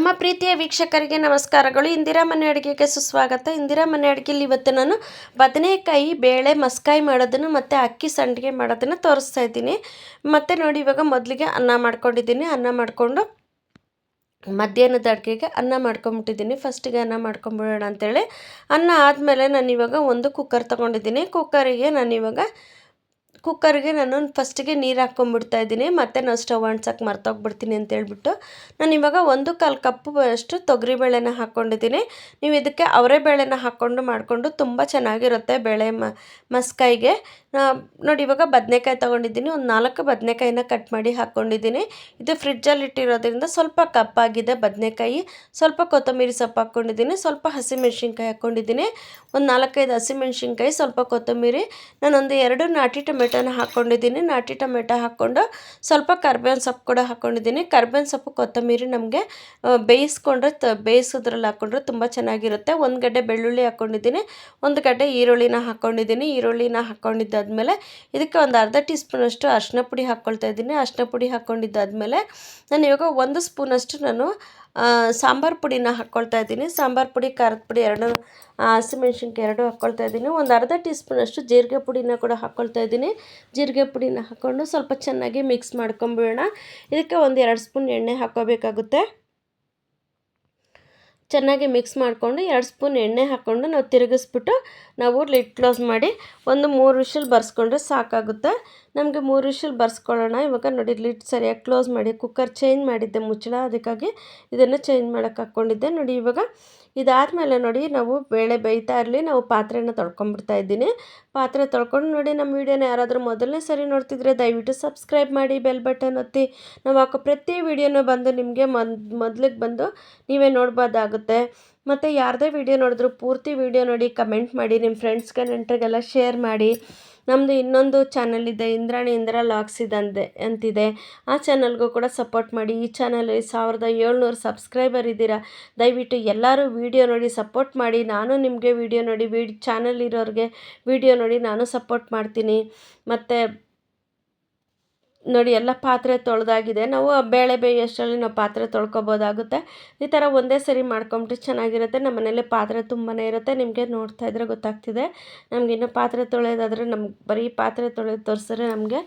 ನಮ್ಮ ಪ್ರೀತಿಯ ವೀಕ್ಷಕರಿಗೆ ನಮಸ್ಕಾರಗಳು. ಇಂದಿರಾ ಮನೆ ಅಡುಗೆಗೆ ಸುಸ್ವಾಗತ. ಇಂದಿರಾ ಮನೆ ಅಡುಗೆಯಲ್ಲಿ ಇವತ್ತು ನಾನು ಬದನೆಕಾಯಿ ಬೇಳೆ ಮಸ್ಕಾಯಿ ಮಾಡೋದನ್ನು ಮತ್ತು ಅಕ್ಕಿ ಸಂಡಿಗೆ ಮಾಡೋದನ್ನು ತೋರಿಸ್ತಾ ಇದ್ದೀನಿ. ಮತ್ತು ನೋಡಿ, ಇವಾಗ ಮೊದಲಿಗೆ ಅನ್ನ ಮಾಡ್ಕೊಂಡಿದ್ದೀನಿ. ಅನ್ನ ಮಾಡಿಕೊಂಡು ಮಧ್ಯಾಹ್ನದ ಅಡುಗೆಗೆ ಅನ್ನ ಮಾಡ್ಕೊಂಬಿಟ್ಟಿದ್ದೀನಿ. ಫಸ್ಟಿಗೆ ಅನ್ನ ಮಾಡ್ಕೊಂಬಿಡೋಣ ಅಂತೇಳಿ ಅನ್ನ ಆದಮೇಲೆ ನಾನಿವಾಗ ಒಂದು ಕುಕ್ಕರ್ ತೊಗೊಂಡಿದ್ದೀನಿ. ಕುಕ್ಕರ್ಗೆ ನಾನು ಫಸ್ಟಿಗೆ ನೀರು ಹಾಕ್ಕೊಂಬಿಡ್ತಾ ಇದ್ದೀನಿ. ಮತ್ತು ನಾನು ಸ್ಟವ್ ಅಂಟ್ಸೋಕ್ಕೆ ಮರ್ತೋಗ್ಬಿಡ್ತೀನಿ ಅಂತೇಳ್ಬಿಟ್ಟು ನಾನಿವಾಗ 1/4 ಕಪ್ಪು ಅಷ್ಟು ತೊಗರಿಬೇಳೆನ ಹಾಕ್ಕೊಂಡಿದ್ದೀನಿ. ನೀವು ಇದಕ್ಕೆ ಅವರೆಬೇಳೆನ ಹಾಕ್ಕೊಂಡು ಮಾಡಿಕೊಂಡು ತುಂಬ ಚೆನ್ನಾಗಿರುತ್ತೆ ಬೇಳೆ ಮಸ್ಕಾಯಿಗೆ. ನೋಡಿ, ಇವಾಗ ಬದನೆಕಾಯಿ ತೊಗೊಂಡಿದ್ದೀನಿ. ಒಂದು 4 ಬದನೆಕಾಯಿನ ಕಟ್ ಮಾಡಿ ಹಾಕ್ಕೊಂಡಿದ್ದೀನಿ. ಇದು ಫ್ರಿಡ್ಜಲ್ಲಿ ಇಟ್ಟಿರೋದ್ರಿಂದ ಸ್ವಲ್ಪ ಕಪ್ಪಾಗಿದೆ ಬದನೆಕಾಯಿ. ಸ್ವಲ್ಪ ಕೊತ್ತಂಬರಿ ಸೊಪ್ಪು ಹಾಕ್ಕೊಂಡಿದ್ದೀನಿ. ಸ್ವಲ್ಪ ಹಸಿಮೆಣ್ಸಿನ್ಕಾಯಿ ಹಾಕ್ಕೊಂಡಿದ್ದೀನಿ. ಒಂದು 4-5 ಹಸಿಮೆಣ್ಸಿನ್ಕಾಯಿ, ಸ್ವಲ್ಪ ಕೊತ್ತಂಬರಿ. ನಾನೊಂದು 2 ನಾಟಿ ಟೊಮೆಟೊನ ಹಾಕ್ಕೊಂಡಿದ್ದೀನಿ. ನಾಟಿ ಟೊಮೆಟೊ ಹಾಕ್ಕೊಂಡು ಸ್ವಲ್ಪ ಕರ್ಬೇವಿನ ಸೊಪ್ಪು ಕೂಡ ಹಾಕ್ಕೊಂಡಿದ್ದೀನಿ. ಕರ್ಬೇವಿನ ಸೊಪ್ಪು ಕೊತ್ತಂಬರಿ ನಮಗೆ ಬೇಯಿಸೋದ್ರಲ್ಲಿ ಹಾಕ್ಕೊಂಡ್ರೆ ತುಂಬ ಚೆನ್ನಾಗಿರುತ್ತೆ. 1 ಗಡ್ಡೆ ಬೆಳ್ಳುಳ್ಳಿ ಹಾಕ್ಕೊಂಡಿದ್ದೀನಿ. 1 ಗಡ್ಡೆ ಈರುಳ್ಳಿನ ಹಾಕ್ಕೊಂಡಿದ್ದೀನಿ. ಈರುಳ್ಳಿನ ಹಾಕ್ಕೊಂಡಿದ್ದಾದಮೇಲೆ ಇದಕ್ಕೆ ಒಂದು ಅರ್ಧ ಟೀ ಸ್ಪೂನಷ್ಟು ಅರಿಶಿನ ಪುಡಿ ಹಾಕ್ಕೊಳ್ತಾ ಇದ್ದೀನಿ. ಅರಿಶಿನ ಪುಡಿ ಹಾಕ್ಕೊಂಡಿದ್ದಾದಮೇಲೆ ನಾನು ಇವಾಗ 1 ಸ್ಪೂನಷ್ಟು ಸಾಂಬಾರು ಪುಡಿನ ಹಾಕ್ಕೊಳ್ತಾ ಇದ್ದೀನಿ. ಸಾಂಬಾರು ಪುಡಿ, ಖಾರದ ಪುಡಿ 2, ಹಸಿಮೆಣ್ಸಿನ್ಕಾಯಿ 2 ಹಾಕ್ಕೊಳ್ತಾ ಇದ್ದೀನಿ. ಒಂದು ಅರ್ಧ ಟೀ ಸ್ಪೂನಷ್ಟು ಜೀರಿಗೆ ಪುಡಿನ ಕೂಡ ಹಾಕ್ಕೊಳ್ತಾ ಇದ್ದೀನಿ. ಜೀರಿಗೆ ಪುಡಿನ ಹಾಕ್ಕೊಂಡು ಸ್ವಲ್ಪ ಚೆನ್ನಾಗಿ ಮಿಕ್ಸ್ ಮಾಡ್ಕೊಂಬಿಡೋಣ. ಇದಕ್ಕೆ ಒಂದು 2 ಸ್ಪೂನ್ ಎಣ್ಣೆ ಹಾಕ್ಕೋಬೇಕಾಗುತ್ತೆ. ಚೆನ್ನಾಗಿ ಮಿಕ್ಸ್ ಮಾಡಿಕೊಂಡು 2 ಸ್ಪೂನ್ ಎಣ್ಣೆ ಹಾಕ್ಕೊಂಡು ನಾವು ತಿರುಗಿಸ್ಬಿಟ್ಟು ನಾವು ಲಿಡ್ ಕ್ಲೋಸ್ ಮಾಡಿ ಒಂದು 3 ವಿಷಲ್ ಬರ್ಸ್ಕೊಂಡ್ರೆ ಸಾಕಾಗುತ್ತೆ. ನಮಗೆ 3 ವಿಷಲ್ ಬರ್ಸ್ಕೊಳ್ಳೋಣ. ಇವಾಗ ನೋಡಿ, ಲಿಡ್ ಸರಿಯಾಗಿ ಕ್ಲೋಸ್ ಮಾಡಿ ಕುಕ್ಕರ್ ಚೇಂಜ್ ಮಾಡಿದ್ದೆ ಮುಚ್ಚಳ, ಅದಕ್ಕಾಗಿ ಇದನ್ನು ಚೇಂಜ್ ಮಾಡೋಕ್ಕೆ ಹಾಕ್ಕೊಂಡಿದ್ದೆ. ನೋಡಿ, ಇವಾಗ ಇದಾದಮೇಲೆ ನೋಡಿ, ನಾವು ಬೇಳೆ ಬೇಯ್ತಾ ಇರಲಿ, ನಾವು ಪಾತ್ರೆನ ತೊಳ್ಕೊಂಬಿಡ್ತಾ ಇದ್ದೀನಿ. ಪಾತ್ರೆ ತೊಳ್ಕೊಂಡು ನೋಡಿ, ನಮ್ಮ ವೀಡಿಯೋನ ಯಾರಾದರೂ ಮೊದಲನೇ ಸರಿ ನೋಡ್ತಿದ್ರೆ ದಯವಿಟ್ಟು ಸಬ್ಸ್ಕ್ರೈಬ್ ಮಾಡಿ, ಬೆಲ್ ಬಟನ್ ಒತ್ತಿ. ನಾವು ಹಾಕೋ ಪ್ರತಿ ವೀಡಿಯೋನೂ ಬಂದು ನಿಮಗೆ ಮೊದಲಿಗೆ ಬಂದು ನೀವೇ ನೋಡ್ಬೋದಾಗುತ್ತೆ. ಮತ್ತು ಯಾರದೇ ವೀಡಿಯೋ ನೋಡಿದ್ರು ಪೂರ್ತಿ ವೀಡಿಯೋ ನೋಡಿ ಕಮೆಂಟ್ ಮಾಡಿ, ನಿಮ್ಮ ಫ್ರೆಂಡ್ಸ್ಗೆ ನೆಂಟರಿಗೆಲ್ಲ ಶೇರ್ ಮಾಡಿ. ನಮ್ಮದು ಇನ್ನೊಂದು ಚಾನಲ್ ಇದೆ, ಇಂದಿರಾ ಲಾಗ್ಸ್ ಅಂತಿದೆ. ಆ ಚಾನಲ್ಗೂ ಕೂಡ ಸಪೋರ್ಟ್ ಮಾಡಿ. ಈ ಚಾನಲಲ್ಲಿ 1700 ಸಬ್ಸ್ಕ್ರೈಬರ್ ಇದ್ದೀರಾ. ದಯವಿಟ್ಟು ಎಲ್ಲರೂ ವೀಡಿಯೋ ನೋಡಿ ಸಪೋರ್ಟ್ ಮಾಡಿ. ನಾನು ನಿಮಗೆ ವೀಡಿಯೋ ನೋಡಿ ಚಾನಲ್ ಇರೋರಿಗೆ ವೀಡಿಯೋ ನೋಡಿ ನಾನು ಸಪೋರ್ಟ್ ಮಾಡ್ತೀನಿ. ಮತ್ತು ನೋಡಿ, ಎಲ್ಲ ಪಾತ್ರೆ ತೊಳೆದಾಗಿದೆ. ನಾವು ಬೇಳೆ ಬೇಯೋಷ್ಟರಲ್ಲಿ ನಾವು ಪಾತ್ರೆ ತೊಳ್ಕೊಬೋದಾಗುತ್ತೆ. ಈ ಥರ ಒಂದೇ ಸರಿ ಮಾಡ್ಕೊಂಬಿಟ್ಟು ಚೆನ್ನಾಗಿರುತ್ತೆ. ನಮ್ಮ ಮನೇಲಿ ಪಾತ್ರೆ ತುಂಬಾ ಇರುತ್ತೆ. ನಿಮಗೆ ನೋಡ್ತಾ ಇದ್ರೆ ಗೊತ್ತಾಗ್ತಿದೆ. ನಮಗಿನ್ನೂ ಪಾತ್ರೆ ತೊಳೆಯೋದಾದರೆ ನಮ್ಗೆ ಬರೀ ಪಾತ್ರೆ ತೊಳೆಯೋದು ತೋರಿಸಿದ್ರೆ ನಮಗೆ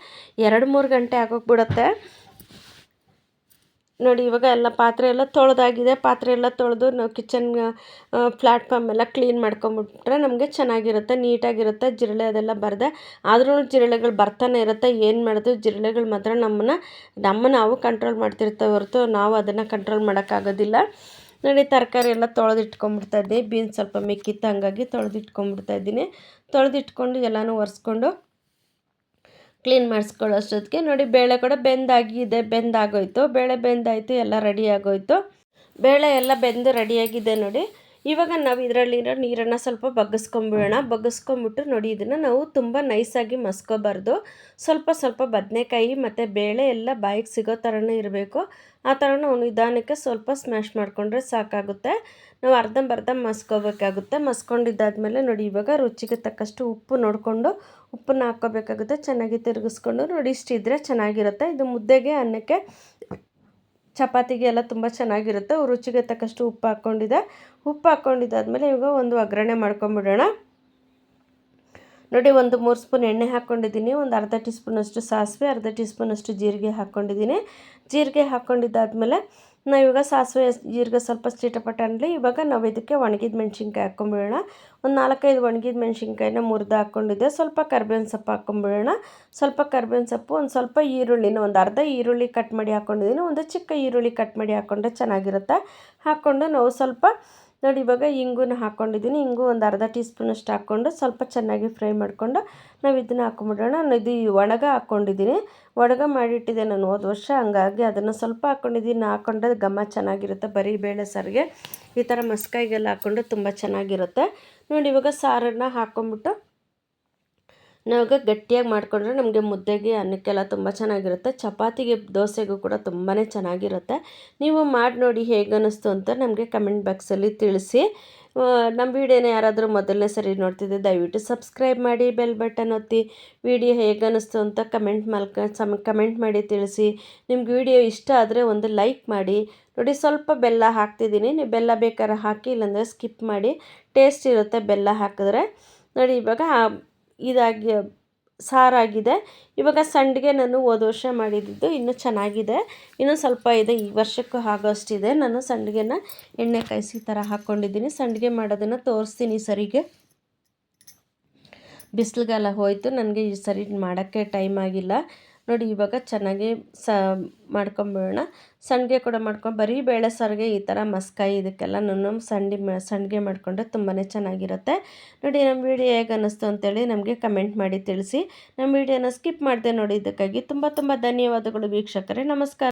2-3 ಗಂಟೆ ಆಗೋಗ್ಬಿಡುತ್ತೆ. ನೋಡಿ, ಇವಾಗ ಎಲ್ಲ ಪಾತ್ರೆ ಎಲ್ಲ ತೊಳೆದಾಗಿದೆ. ಪಾತ್ರೆ ಎಲ್ಲ ತೊಳೆದು ನಾವು ಕಿಚನ್ ಪ್ಲ್ಯಾಟ್ಫಾರ್ಮ್ ಎಲ್ಲ ಕ್ಲೀನ್ ಮಾಡ್ಕೊಂಬಿಟ್ರೆ ನಮಗೆ ಚೆನ್ನಾಗಿರುತ್ತೆ, ನೀಟಾಗಿರುತ್ತೆ. ಜಿರಳೆ ಅದೆಲ್ಲ ಬರದೆ. ಆದ್ರೂ ಜಿರಳೆಗಳು ಬರ್ತಾನೆ ಇರುತ್ತೆ. ಏನು ಮಾಡೋದು, ಜಿರಳೆಗಳು ಮಾತ್ರ ನಾವು ಕಂಟ್ರೋಲ್ ಮಾಡ್ತಿರ್ತೇವೆ ಹೊರತು ನಾವು ಅದನ್ನು ಕಂಟ್ರೋಲ್ ಮಾಡೋಕ್ಕಾಗೋದಿಲ್ಲ. ನೋಡಿ, ತರಕಾರಿ ಎಲ್ಲ ತೊಳೆದಿಟ್ಕೊಂಬಿಡ್ತಾ ಇದ್ದೀನಿ. ಬೀನ್ಸ್ ಸ್ವಲ್ಪ ಮಿಕ್ಕಿತ್ತು, ಹಾಗಾಗಿ ತೊಳೆದಿಟ್ಕೊಂಬಿಡ್ತಾ ಇದ್ದೀನಿ. ತೊಳೆದಿಟ್ಕೊಂಡು ಎಲ್ಲನೂ ಒರೆಸ್ಕೊಂಡು ಕ್ಲೀನ್ ಮಾಡಿಸ್ಕೊಳ್ಳೋ ಅಷ್ಟೊತ್ತಿಗೆ ನೋಡಿ, ಬೇಳೆ ಕೂಡ ಬೆಂದಾಗೋಯ್ತು. ಬೇಳೆ ಬೆಂದಾಯಿತು, ಎಲ್ಲ ರೆಡಿ ಆಗೋಯ್ತು. ಬೇಳೆ ಎಲ್ಲ ಬೆಂದು ರೆಡಿಯಾಗಿದೆ. ನೋಡಿ, ಇವಾಗ ನಾವು ಇದರಲ್ಲಿರೋ ನೀರನ್ನು ಸ್ವಲ್ಪ ಬಗ್ಗಿಸ್ಕೊಂಬಿಟ್ಟು ನೋಡಿ, ಇದನ್ನು ನಾವು ತುಂಬ ನೈಸಾಗಿ ಮಸ್ಕೋಬಾರ್ದು. ಸ್ವಲ್ಪ ಬದನೆಕಾಯಿ ಮತ್ತು ಬೇಳೆ ಎಲ್ಲ ಬಾಯಿಗೆ ಸಿಗೋ ಥರನೇ ಇರಬೇಕು. ಆ ಥರ ನಾವು ನಿಧಾನಕ್ಕೆ ಸ್ವಲ್ಪ ಸ್ಮ್ಯಾಶ್ ಮಾಡಿಕೊಂಡ್ರೆ ಸಾಕಾಗುತ್ತೆ. ನಾವು ಅರ್ಧಂಬರ್ಧ ಮಸ್ಕೋಬೇಕಾಗುತ್ತೆ. ಮಸ್ಕೊಂಡಿದ್ದಾದಮೇಲೆ ನೋಡಿ, ಇವಾಗ ರುಚಿಗೆ ತಕ್ಕಷ್ಟು ಉಪ್ಪು ನೋಡಿಕೊಂಡು ಉಪ್ಪನ್ನು ಹಾಕ್ಕೋಬೇಕಾಗುತ್ತೆ. ಚೆನ್ನಾಗಿ ತಿರುಗಿಸ್ಕೊಂಡು ನೋಡಿ, ಇಷ್ಟಿದ್ರೆ ಚೆನ್ನಾಗಿರುತ್ತೆ. ಇದು ಮುದ್ದೆಗೆ, ಅನ್ನಕ್ಕೆ, ಚಪಾತಿಗೆ ಎಲ್ಲ ತುಂಬ ಚೆನ್ನಾಗಿರುತ್ತೆ. ರುಚಿಗೆ ತಕ್ಕಷ್ಟು ಉಪ್ಪು ಹಾಕ್ಕೊಂಡಿದ್ದಾದಮೇಲೆ ಇವಾಗ ಒಂದು ಒಗ್ಗರಣೆ ಮಾಡ್ಕೊಂಬಿಡೋಣ. ನೋಡಿ, ಒಂದು 3 ಸ್ಪೂನ್ ಎಣ್ಣೆ ಹಾಕ್ಕೊಂಡಿದ್ದೀನಿ. ಒಂದು ಅರ್ಧ ಟೀ ಸ್ಪೂನಷ್ಟು ಸಾಸಿವೆ, ಅರ್ಧ ಟೀ ಸ್ಪೂನಷ್ಟು ಜೀರಿಗೆ ಹಾಕ್ಕೊಂಡಿದ್ದೀನಿ. ಜೀರಿಗೆ ಹಾಕ್ಕೊಂಡಿದ್ದಾದಮೇಲೆ ನಾವಿವಾಗ ಸಾಸಿವೆ ಜೀರಿಗೆ ಸ್ವಲ್ಪ ಚಿಟಪಟ ಅನ್ನಲಿ. ಇವಾಗ ನಾವು ಇದಕ್ಕೆ ಒಣಗಿದ ಮೆಣಸಿನ್ಕಾಯಿ ಹಾಕ್ಕೊಂಬಿಡೋಣ. ಒಂದು 4-5 ಒಣಗಿದ ಮೆಣಸಿನ್ಕಾಯಿನ ಮುರಿದು ಹಾಕ್ಕೊಂಡಿದ್ದೆ. ಸ್ವಲ್ಪ ಕರ್ಬೇವಿನ ಸೊಪ್ಪು ಹಾಕ್ಕೊಂಬಿಡೋಣ. ಸ್ವಲ್ಪ ಕರ್ಬೇವಿನ ಸೊಪ್ಪು, ಒಂದು ಸ್ವಲ್ಪ ಈರುಳ್ಳಿನ, ಒಂದು ಅರ್ಧ ಈರುಳ್ಳಿ ಕಟ್ ಮಾಡಿ ಹಾಕ್ಕೊಂಡಿದ್ದೀನಿ. ಒಂದು ಚಿಕ್ಕ ಈರುಳ್ಳಿ ಕಟ್ ಮಾಡಿ ಹಾಕ್ಕೊಂಡ್ರೆ ಚೆನ್ನಾಗಿರುತ್ತೆ. ಹಾಕ್ಕೊಂಡು ನಾವು ಸ್ವಲ್ಪ ನೋಡಿ, ಇವಾಗ ಇಂಗುನ ಹಾಕ್ಕೊಂಡಿದ್ದೀನಿ. ಇಂಗು ಒಂದು ಅರ್ಧ ಟೀ ಸ್ಪೂನಷ್ಟು ಹಾಕ್ಕೊಂಡು ಸ್ವಲ್ಪ ಚೆನ್ನಾಗಿ ಫ್ರೈ ಮಾಡಿಕೊಂಡು ನಾವು ಇದನ್ನು ಹಾಕ್ಕೊಂಬಿಡೋಣ. ಇದು ಒಣಗ ಹಾಕ್ಕೊಂಡಿದ್ದೀನಿ. ಒಣಗ ಮಾಡಿಟ್ಟಿದ್ದೆ ನಾನು ಹೋದ ವರ್ಷ, ಹಂಗಾಗಿ ಅದನ್ನು ಸ್ವಲ್ಪ ಹಾಕ್ಕೊಂಡ್ರೆ ಘಮ ಚೆನ್ನಾಗಿರುತ್ತೆ. ಬರೀ ಬೇಳೆ ಸಾರಿಗೆ ಈ ಥರ ಮಸ್ಕಾಯಿಗೆಲ್ಲ ಹಾಕ್ಕೊಂಡು ತುಂಬ ಚೆನ್ನಾಗಿರುತ್ತೆ. ನೋಡಿ, ಇವಾಗ ಸಾರನ್ನು ಹಾಕ್ಕೊಂಬಿಟ್ಟು ನಾವಾಗ ಗಟ್ಟಿಯಾಗಿ ಮಾಡಿಕೊಂಡ್ರೆ ನಮಗೆ ಮುದ್ದೆಗೆ, ಅನ್ನಕ್ಕೆಲ್ಲ ತುಂಬ ಚೆನ್ನಾಗಿರುತ್ತೆ. ಚಪಾತಿಗೆ, ದೋಸೆಗೂ ಕೂಡ ತುಂಬಾ ಚೆನ್ನಾಗಿರುತ್ತೆ. ನೀವು ಮಾಡಿ ನೋಡಿ ಹೇಗೆ ಅನ್ನಿಸ್ತು ಅಂತ ನಮಗೆ ಕಮೆಂಟ್ ಬಾಕ್ಸಲ್ಲಿ ತಿಳಿಸಿ. ನಮ್ಮ ವೀಡಿಯೋನ ಯಾರಾದರೂ ಮೊದಲನೇ ಸರಿ ನೋಡ್ತಿದ್ದೆ ದಯವಿಟ್ಟು ಸಬ್ಸ್ಕ್ರೈಬ್ ಮಾಡಿ, ಬೆಲ್ ಬಟನ್ ಒತ್ತಿ. ವಿಡಿಯೋ ಹೇಗೆ ಅನ್ನಿಸ್ತು ಅಂತ ಕಮೆಂಟ್ ಮಾಡಿ ತಿಳಿಸಿ. ನಿಮ್ಗೆ ವಿಡಿಯೋ ಇಷ್ಟ ಆದರೆ ಒಂದು ಲೈಕ್ ಮಾಡಿ. ನೋಡಿ ಸ್ವಲ್ಪ ಬೆಲ್ಲ ಹಾಕ್ತಿದ್ದೀನಿ, ನೀವು ಬೆಲ್ಲ ಬೇಕಾದ್ರೆ ಹಾಕಿ, ಇಲ್ಲಾಂದರೆ ಸ್ಕಿಪ್ ಮಾಡಿ. ಟೇಸ್ಟ್ ಇರುತ್ತೆ ಬೆಲ್ಲ ಹಾಕಿದ್ರೆ. ನೋಡಿ ಇವಾಗ ಇದಾಗಿ ಸಾರಾಗಿದೆ. ಇವಾಗ ಸಂಡಿಗೆ ನಾನು ಹೋದ ವರ್ಷ ಮಾಡಿದ್ದು ಇನ್ನೂ ಚೆನ್ನಾಗಿದೆ, ಇನ್ನೂ ಸ್ವಲ್ಪ ಇದೆ, ಈ ವರ್ಷಕ್ಕೂ ಆಗೋಷ್ಟಿದೆ. ನಾನು ಸಂಡಿಗೆನ ಎಣ್ಣೆ ಕಾಯಿಸಿ ಥರ ಹಾಕ್ಕೊಂಡಿದ್ದೀನಿ. ಸಂಡಿಗೆ ಮಾಡೋದನ್ನು ತೋರಿಸ್ತೀನಿ ಸರಿಗೆ. ಬಿಸಿಲುಗಾಲ ಹೋಯಿತು, ನನಗೆ ಈ ಸರಿ ಮಾಡೋಕ್ಕೆ ಟೈಮ್ ಆಗಿಲ್ಲ. ನೋಡಿ ಇವಾಗ ಚೆನ್ನಾಗಿ ಮಾಡ್ಕೊಂಬಿಡೋಣ. ಸಂಡಿಗೆ ಕೂಡ ಬರೀ ಬೇಳೆ ಸಾರಿಗೆ ಈ ಥರ ಮಸ್ಕಾಯಿ ಇದಕ್ಕೆಲ್ಲ ನಾನು ಸಂಡಿಗೆ ಮಾಡಿಕೊಂಡ್ರೆ ತುಂಬಾ ಚೆನ್ನಾಗಿರುತ್ತೆ. ನೋಡಿ ನಮ್ಮ ವಿಡಿಯೋ ಹೇಗೆ ಅನ್ನಿಸ್ತು ಅಂತೇಳಿ ನಮಗೆ ಕಮೆಂಟ್ ಮಾಡಿ ತಿಳಿಸಿ. ನಮ್ಮ ವಿಡಿಯೋನ ಸ್ಕಿಪ್ ಮಾಡಿದೆ ನೋಡಿದ್ದಕ್ಕಾಗಿ ತುಂಬ ಧನ್ಯವಾದಗಳು ವೀಕ್ಷಕರೇ. ನಮಸ್ಕಾರ.